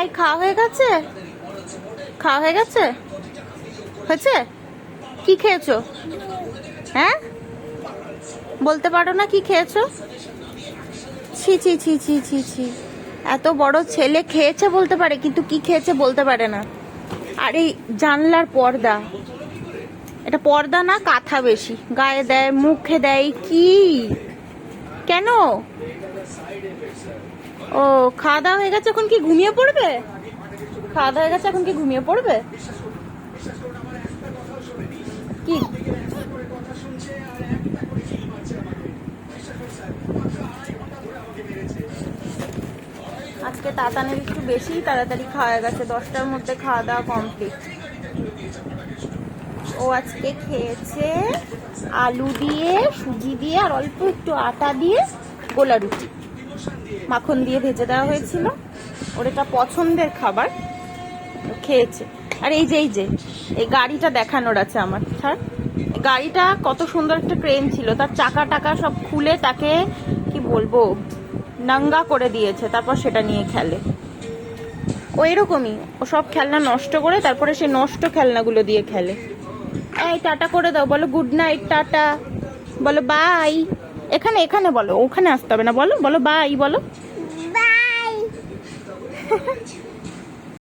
এই খাওয়া হয়ে গেছে? খাওয়া হয়ে গেছে? হয়েছে? কি খেয়েছো? হ্যাঁ, বলতে পারো না কি খেয়েছো? ছি ছি ছি ছি ছি ছি, এত বড় ছেলে খেয়েছে বলতে পারে, কিন্তু কি খেয়েছে বলতে পারে না। আর এই জানলার পর্দা, এটা পর্দা না কাঁথা বেশি গায়ে দেয়, মুখে দেয়, কি কেন? ও, খাওয়া দাওয়া হয়ে গেছে, এখন কি ঘুমিয়ে পড়বে? খাওয়া দাওয়া হয়ে গেছে, এখন কি ঘুমিয়ে পড়বে? কি আজকে তাতানের একটু বেশি তাড়াতাড়ি খাওয়া গেছে, 10টার মধ্যে খাওয়া দাওয়া কমপ্লিট। ও আজকে খেয়েছে আলু দিয়ে, সুজি দিয়ে, আর অল্প একটু আটা দিয়ে গোলা রুটি, মাখন দিয়ে ভেজে দেওয়া হয়েছিল। ওর এটা পছন্দের খাবার, খেয়েছে। আর এই যে এই গাড়িটা দেখানোর আছে আমার, ছাড়। গাড়িটা কত সুন্দর একটা ট্রেন ছিল, তার চাকা টাকা সব খুলে তাকে কি বলবো নাঙ্গা করে দিয়েছে, তারপর সেটা নিয়ে খেলে। ও এরকমই, ও সব খেলনা নষ্ট করে তারপরে সেই নষ্ট খেলনাগুলো দিয়ে খেলে। এই টাটা করে দাও, বলো গুড নাইট, টাটা বলো, বাই। এখানে এখানে বলো, ওখানে আসতে হবে না, বলো বলো বাই, বলো বাই।